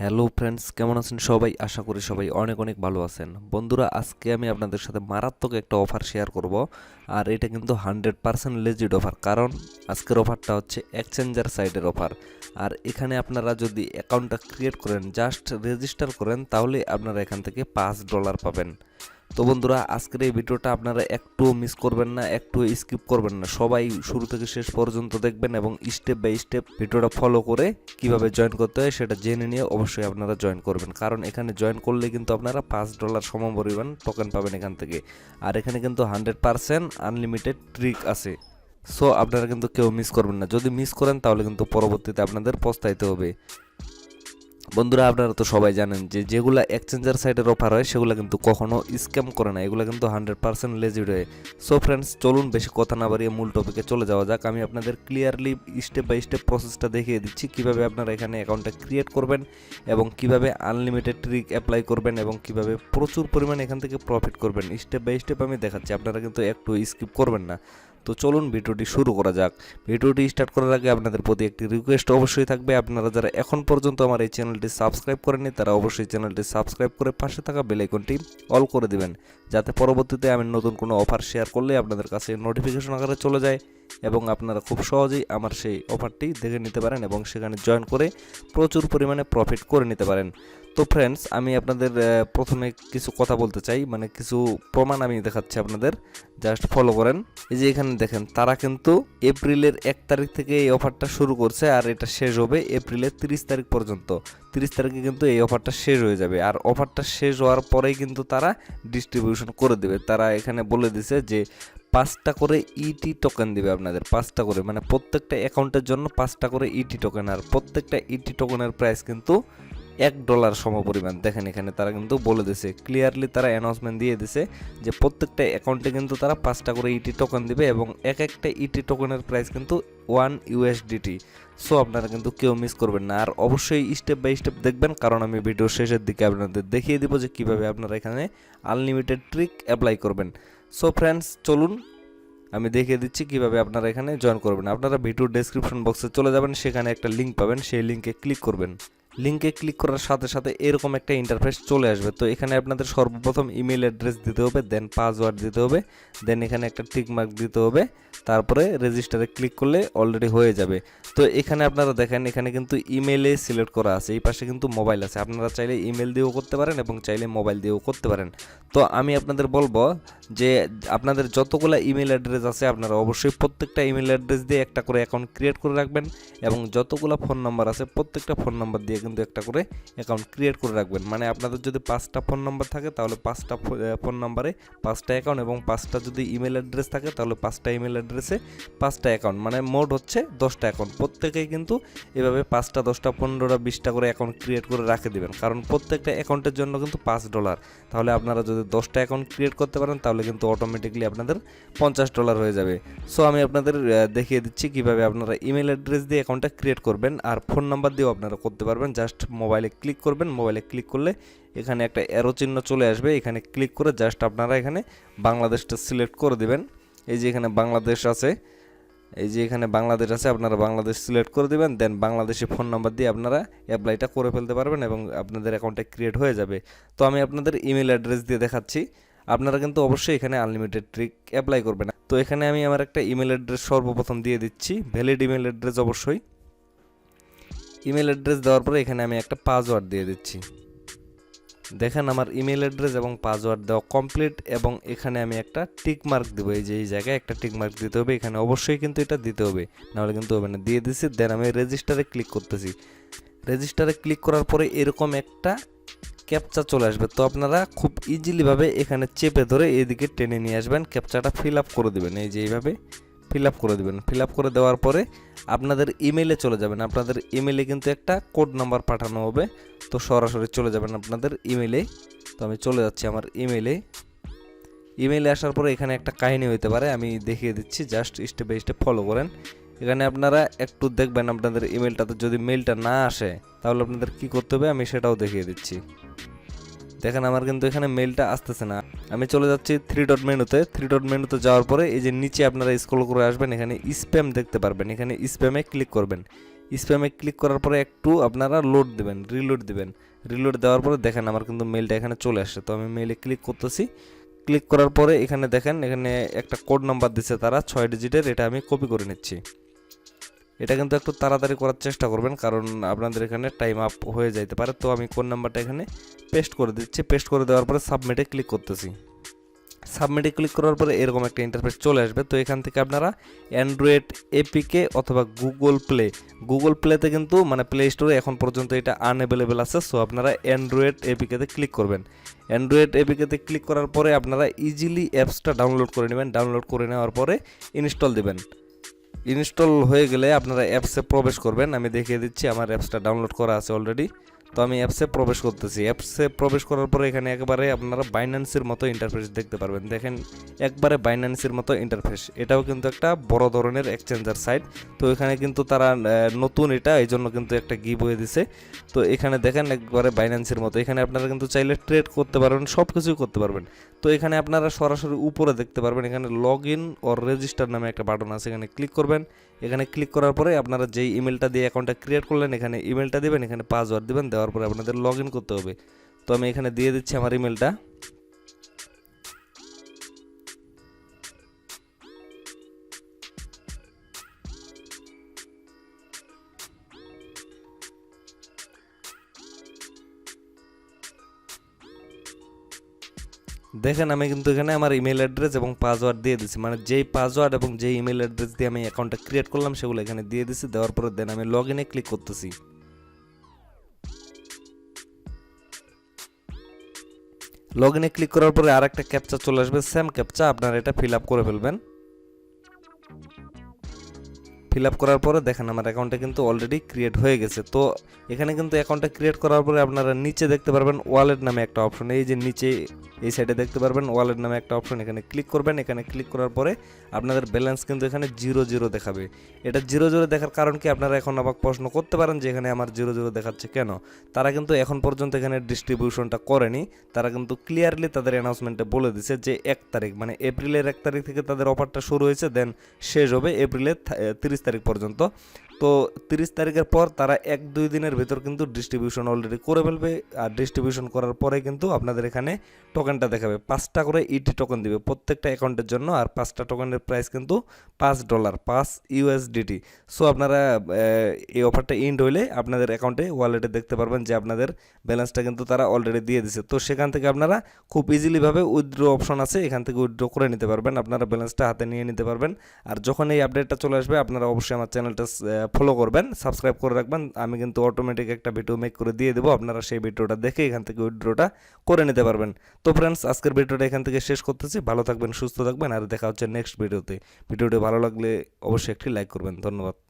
Hello friends, কেমন আছেন সবাই? আশা করি সবাই অনেক অনেক ভালো আছেন। বন্ধুরা, আজকে আমি আপনাদের সাথে মারাত্মক একটা অফার শেয়ার করব। আর এটা কিন্তু 100% লেজিট অফার, কারণ আজকের অফারটা হচ্ছে এক্সচেঞ্জার সাইটের অফার। আর এখানে আপনারা যদি অ্যাকাউন্টটা ক্রিয়েট করেন, জাস্ট রেজিস্টার করেন, তাহলে আপনারা এখান থেকে $5 পাবেন। তো বন্ধুরা, আজকের এই ভিডিওটা আপনারা একটুও মিস করবেন না, একটু স্কিপ করবেন না, সবাই শুরু থেকে শেষ পর্যন্ত দেখবেন এবং স্টেপ বাই স্টেপ ভিডিওটা ফলো করে কিভাবে জয়েন করতে হয় সেটা জেনে নিয়ে অবশ্যই আপনারা জয়েন করবেন, কারণ এখানে জয়েন করলে কিন্তু আপনারা $5 সমপরিমাণ টোকেন পাবেন এখান থেকে। আর এখানে কিন্তু 100% আনলিমিটেড ট্রিক আছে। সো আপনারা কিন্তু কেউ মিস করবেন না, যদি মিস করেন তাহলে কিন্তু পরবর্তীতে আপনাদের পস্তাইতে হবে। বন্ধুরা, আপনারা তো সবাই জানেন যে যেগুলো এক্সচেঞ্জার সাইটের অফার হয় সেগুলো কিন্তু কখনো স্ক্যাম করে না, এগুলো কিন্তু 100% লেজিট হয়। সো ফ্রেন্ডস, চলুন বেশি কথা না বাড়িয়ে মূল টপিকে চলে যাওয়া যাক। আমি আপনাদের ক্লিয়ারলি স্টেপ বাই স্টেপ প্রসেসটা দেখিয়ে দিচ্ছি, কিভাবে আপনারা এখানে অ্যাকাউন্টটা ক্রিয়েট করবেন এবং কিভাবে আনলিমিটেড ট্রিক অ্যাপ্লাই করবেন এবং কিভাবে প্রচুর পরিমাণে এখান থেকে প্রফিট করবেন। স্টেপ বাই স্টেপ আমি দেখাচ্ছি, আপনারা কিন্তু একটু স্কিপ করবেন না। তো চলুন ভিডিওটি শুরু করা যাক। ভিডিওটি স্টার্ট করার আগে আপনাদের প্রতি একটি রিকোয়েস্ট অবশ্যই থাকবে, আপনারা যারা এখন পর্যন্ত আমার এই চ্যানেলটি সাবস্ক্রাইব করেননি তারা অবশ্যই চ্যানেলটি সাবস্ক্রাইব করে পাশে থাকা বেল আইকনটি অল করে দিবেন, যাতে পরবর্তীতে আমি নতুন কোনো অফার শেয়ার করলে আপনাদের কাছে নোটিফিকেশন আকারে চলে যায় এবং আপনারা খুব সহজেই আমার সেই অফারটি দেখে নিতে পারেন এবং সেখানে জয়েন করে প্রচুর পরিমাণে প্রফিট করে নিতে পারেন। তো ফ্রেন্ডস, আমি আপনাদের প্রথমে কিছু কথা বলতে চাই, মানে কিছু প্রমাণ আমি দেখাচ্ছি আপনাদের, জাস্ট ফলো করেন। এই যে এখানে দেখেন, তারা কিন্তু এপ্রিলের 1 তারিখ থেকে এই অফারটা শুরু করছে আর এটা শেষ হবে এপ্রিলের 30 তারিখ পর্যন্ত। 30 তারিখে কিন্তু এই অফারটা শেষ হয়ে যাবে, আর অফারটা শেষ হওয়ার পরেই কিন্তু তারা ডিস্ট্রিবিউশন করে দেবে। তারা এখানে বলে দিছে যে 5টা করে ইটি টোকেন দিবে আপনাদের, 5টা করে, মানে প্রত্যেকটা অ্যাকাউন্টের জন্য 5টা করে ইটি টোকেন, আর প্রত্যেকটা ইটি টোকেনের প্রাইস কিন্তু $1 সমপরিমাণ। দেখেন এখানে তারা কিন্তু বলে দিছে ক্লিয়ারলি, তারা অ্যানাউন্সমেন্ট দিয়ে দিছে যে প্রত্যেকটা অ্যাকাউন্টে কিন্তু তারা 5টা করে ইটি টোকেন দিবে এবং এক একটা ইটি টোকেনের প্রাইস কিন্তু $1। সো আপনারা কিন্তু কেউ মিস করবেন না, আর অবশ্যই স্টেপ বাই স্টেপ দেখবেন, কারণ আমি ভিডিওর শেষের দিকে আপনাদের দেখিয়ে দিব যে কীভাবে আপনারা এখানে আনলিমিটেড ট্রিক অ্যাপ্লাই করবেন। সো ফ্রেন্ডস, চলুন আমি দেখিয়ে দিচ্ছি কিভাবে আপনারা এখানে জয়েন করবেন। আপনারা ভিডিওর ডেসক্রিপশন বক্সে চলে যাবেন, সেখানে একটা লিঙ্ক পাবেন, সেই লিঙ্কে ক্লিক করবেন। লিঙ্কে ক্লিক করার সাথে সাথে এরকম একটা ইন্টারফেস চলে আসবে। তো এখানে আপনাদের সর্বপ্রথম ইমেল অ্যাড্রেস দিতে হবে, দেন পাসওয়ার্ড দিতে হবে, দেন এখানে একটা টিক মার্ক দিতে হবে, তারপরে রেজিস্টারে ক্লিক করলে অলরেডি হয়ে যাবে। তো এখানে আপনারা দেখেন, এখানে কিন্তু ইমেলে সিলেক্ট করা আছে, এই পাশে কিন্তু মোবাইল আছে, আপনারা চাইলে ইমেল দিয়েও করতে পারেন এবং চাইলে মোবাইল দিয়েও করতে পারেন। তো আমি আপনাদের বলবো যে আপনাদের যতগুলো ইমেল অ্যাড্রেস আছে আপনারা অবশ্যই প্রত্যেকটা ইমেল অ্যাড্রেস দিয়ে একটা করে অ্যাকাউন্ট ক্রিয়েট করে রাখবেন এবং যতগুলো ফোন নাম্বার আছে প্রত্যেকটা ফোন নাম্বার দিয়ে কিন্তু একটা করে অ্যাকাউন্ট ক্রিয়েট করে রাখবেন। মানে আপনাদের যদি 5টা ফোন নাম্বার থাকে তাহলে 5টা ফোন নাম্বারে 5টা অ্যাকাউন্ট, এবং 5টা যদি ইমেল অ্যাড্রেস থাকে তাহলে 5টা ইমেল অ্যাড্রেসে 5টা অ্যাকাউন্ট, মানে মোট হচ্ছে 10টা অ্যাকাউন্ট। প্রত্যেকেই কিন্তু এভাবে 5টা 10টা 15টা 20টা করে অ্যাকাউন্ট ক্রিয়েট করে রাখে দিবেন, কারণ প্রত্যেকটা অ্যাকাউন্টের জন্য কিন্তু $5। তাহলে আপনারা যদি 10টা অ্যাকাউন্ট ক্রিয়েট করতে পারেন তাহলে কিন্তু অটোমেটিকলি আপনাদের $50 হয়ে যাবে। সো আমি আপনাদের দেখিয়ে দিচ্ছি কিভাবে আপনারা ইমেল অ্যাড্রেস দিয়ে অ্যাকাউন্টটা ক্রিয়েট করবেন, আর ফোন নাম্বার দিয়েও আপনারা করতে পারবেন। জাস্ট মোবাইলে ক্লিক করবেন, মোবাইলে ক্লিক করলে এখানে একটা অ্যারো চিহ্ন চলে আসবে, এখানে ক্লিক করে জাস্ট আপনারা এখানে বাংলাদেশটা সিলেক্ট করে দিবেন। এই যে এখানে বাংলাদেশ আছে, এই যে এখানে বাংলাদেশ আছে, আপনারা বাংলাদেশ সিলেক্ট করে দিবেন, দেন বাংলাদেশি ফোন নাম্বার দিয়ে আপনারা অ্যাপ্লাইটা করে ফেলতে পারবেন এবং আপনাদের অ্যাকাউন্টটা ক্রিয়েট হয়ে যাবে। তো আমি আপনাদের ইমেল অ্যাড্রেস দিয়ে দেখাচ্ছি, আপনারা কিন্তু অবশ্যই এখানে আনলিমিটেড ট্রিক অ্যাপ্লাই করবেন। তো এখানে আমি আমার একটা ইমেল অ্যাড্রেস সর্বপ্রথম দিয়ে দিচ্ছি, ভ্যালিড ইমেল অ্যাড্রেস অবশ্যই। ইমেল অ্যাড্রেস দেওয়ার পরে এখানে আমি একটা পাসওয়ার্ড দিয়ে দিচ্ছি। দেখেন আমার ইমেল অ্যাড্রেস এবং পাসওয়ার্ড দেওয়া কমপ্লিট, এবং এখানে আমি একটা টিক মার্ক দেবো, এই যে এই জায়গায় একটা টিক মার্ক দিতে হবে, এখানে অবশ্যই কিন্তু এটা দিতে হবে, নাহলে কিন্তু হবে না। দিয়ে দিচ্ছি, দেন আমি রেজিস্টারে ক্লিক করতেছি। রেজিস্টারে ক্লিক করার পরে এরকম একটা ক্যাপচা চলে আসবে, তো আপনারা খুব ইজিলিভাবে এখানে চেপে ধরে এদিকে টেনে নিয়ে আসবেন, ক্যাপচাটা ফিল আপ করে দেবেন, এই যে এইভাবে ফিল আপ করে দেবেন। ফিল আপ করে দেওয়ার পরে আপনাদের ইমেলে চলে যাবেন, আপনাদের ইমেলে কিন্তু একটা কোড নাম্বার পাঠানো হবে, তো সরাসরি চলে যাবেন আপনাদের ইমেলে। তো আমি চলে যাচ্ছি আমার ইমেলে। ইমেলে আসার পরে এখানে একটা কাহিনী হইতে পারে, আমি দেখিয়ে দিচ্ছি, just step by step follow করেন। এখানে আপনারা একটু দেখবেন আপনাদের ইমেলটাতে যদি মেলটা না আসে তাহলে আপনাদের কি করতে হবে আমি সেটাও দেখিয়ে দিচ্ছি। দেখেন আমার কিন্তু এখানে মেলটা আসতেছে না, আমি চলে যাচ্ছি থ্রি ডট মেনুতে। থ্রি ডট মেনুতে যাওয়ার পরে এই যে নিচে আপনারা স্ক্রল করে আসবেন, এখানে স্প্যাম দেখতে পারবেন, এখানে স্প্যামে ক্লিক করবেন। স্প্যামে ক্লিক করার পরে একটু আপনারা লোড দেবেন, রিলোড দেবেন। রিলোড দেওয়ার পরে দেখেন আমার কিন্তু মেলটা এখানে চলে আসছে। তো আমি মেইলে ক্লিক করতেছি। ক্লিক করার পরে এখানে দেখেন এখানে একটা কোড নাম্বার দিচ্ছে তারা 6 ডিজিটের, এটা আমি কপি করে নিচ্ছি। এটা কিন্তু একটু তাড়াতাড়ি করার চেষ্টা করবেন, কারণ আপনাদের এখানে টাইম আপ হয়ে যাইতে পারে। তো আমি কোড নাম্বারটা এখানে পেস্ট করে দিচ্ছি। পেস্ট করে দেওয়ার পরে সাবমিটে ক্লিক করতেছি। সাবমিটে ক্লিক করার পরে এরকম একটা ইন্টারফেস চলে আসবে। তো এখান থেকে আপনারা অ্যান্ড্রয়েড এপিকে অথবা গুগল প্লেতে কিন্তু মানে প্লে স্টোরে এখন পর্যন্ত এটা আনঅ্যাভেলেবেল আছে। সো আপনারা অ্যান্ড্রয়েড এপিকেতে ক্লিক করবেন। অ্যান্ড্রয়েড এপিকেতে ক্লিক করার পরে আপনারা ইজিলি অ্যাপসটা ডাউনলোড করে নেবেন। ডাউনলোড করে নেওয়ার পরে ইনস্টল দেবেন। ইনস্টল হয়ে গেলে আপনারা অ্যাপসে প্রবেশ করবেন। আমি দেখিয়ে দিচ্ছি, আমার অ্যাপসটা ডাউনলোড করা আছে অলরেডি। তো আমি অ্যাপসে প্রবেশ করতেছি। অ্যাপসে প্রবেশ করার পরে এখানে একবারে আপনারা বাইন্যান্সের মতো ইন্টারফেস দেখতে পারবেন। দেখেন একবারে বাইন্যান্সের মতো ইন্টারফেস। এটাও কিন্তু একটা বড় ধরনের এক্সচেঞ্জার সাইট। তো এখানে কিন্তু তারা নতুন এটা, এই জন্য কিন্তু একটা গিভ হয়ে দিছে। তো এখানে দেখেন একবারে বাইন্যান্সের মতো। এখানে আপনারা কিন্তু চাইলে ট্রেড করতে পারবেন, সব কিছুই করতে পারবেন। তো এখানে আপনারা সরাসরি উপরে দেখতে পারবেন এখানে লগ ইন অর রেজিস্টার নামে একটা বাটন আছে, এখানে ক্লিক করবেন। এখানে ক্লিক করার পরে আপনারা যেই ইমেলটা দিয়ে অ্যাকাউন্টটা ক্রিয়েট করলেন এখানে ইমেলটা দিবেন, এখানে পাসওয়ার্ড দিবেন। দেওয়ার পরে আপনাদের লগ ইন করতে হবে। তো আমি এখানে দিয়ে দিচ্ছি আমার ইমেলটা। দেখেন আমি কিন্তু এখানে আমার ইমেল অ্যাড্রেস এবং পাসওয়ার্ড দিয়ে দিচ্ছি, মানে যেই পাসওয়ার্ড এবং যেই ইমেল অ্যাড্রেস দিয়ে আমি অ্যাকাউন্টটা ক্রিয়েট করলাম সেগুলো এখানে দিয়ে দিচ্ছি। দেওয়ার পরে দেন আমি লগ ইনে ক্লিক করতেছি। লগ ইনে ক্লিক করার পরে আর একটা ক্যাপচা চলে আসবে, সেম ক্যাপচা। আপনারা এটা ফিল আপ করে ফেলবেন। ফিল আপ করার পরে দেখেন আমার অ্যাকাউন্টটা কিন্তু অলরেডি ক্রিয়েট হয়ে গেছে। তো এখানে কিন্তু অ্যাকাউন্টটা ক্রিয়েট করার পরে আপনারা নিচে দেখতে পারবেন ওয়ালেট নামে একটা অপশন। এই যে নিচে এই সাইডে দেখতে পারবেন ওয়ালেট নামে একটা অপশন, এখানে ক্লিক করবেন। এখানে ক্লিক করার পরে আপনাদের ব্যালেন্স কিন্তু এখানে 0 দেখাবে। এটা 0 দেখার কারণ কি আপনারা এখন আবার প্রশ্ন করতে পারেন যে এখানে আমার 0 দেখাচ্ছে কেন। তারা কিন্তু এখন পর্যন্ত এখানে ডিস্ট্রিবিউশনটা করেনি। তারা কিন্তু ক্লিয়ারলি তাদের অ্যানাউন্সমেন্টে বলে দিছে যে 1 তারিখ মানে এপ্রিলের 1 তারিখ থেকে তাদের অফারটা শুরু হয়েছে, দেন শেষ হবে এপ্রিলের 30 তারিখ পর্যন্ত। তো 30 তারিখের পর তারা 1-2 দিনের ভিতর কিন্তু ডিস্ট্রিবিউশন অলরেডি করে ফেলবে। আর ডিস্ট্রিবিউশন করার পরে কিন্তু আপনাদের এখানে টোকেনটা দেখাবে। 5টা করে ইটি টোকেন দিবে প্রত্যেকটা অ্যাকাউন্টের জন্য। আর 5টা টোকেনের প্রাইস কিন্তু $5, 5 USDT। সো আপনারা এই অফারটা ইন্ড হইলে আপনাদের অ্যাকাউন্টে ওয়ালেটে দেখতে পারবেন যে আপনাদের ব্যালেন্সটা কিন্তু তারা অলরেডি দিয়ে দিছে। তো সেখান থেকে আপনারা খুব ইজিলিভাবে উইথড্র অপশন আছে, এখান থেকে উইথড্র করে নিতে পারবেন। আপনারা ব্যালেন্সটা হাতে নিয়ে নিতে পারবেন। আর যখন এই আপডেটটা চলে আসবে আপনারা অবশ্যই আমার চ্যানেলটা ফলো করবেন, সাবস্ক্রাইব করে রাখবেন। আমি কিন্তু অটোমেটিক একটা ভিডিও মেক করে দিয়ে দেবো, আপনারা সেই ভিডিওটা দেখে এখান থেকে উইথড্রটা করে নিতে পারবেন। তো ফ্রেন্ডস আজকের ভিডিওটা এখান থেকে শেষ করতেছি। ভালো থাকবেন, সুস্থ থাকবেন, আর দেখা হচ্ছে নেক্সট ভিডিওতে। ভিডিওটি ভালো লাগলে অবশ্যই একটি লাইক করবেন। ধন্যবাদ।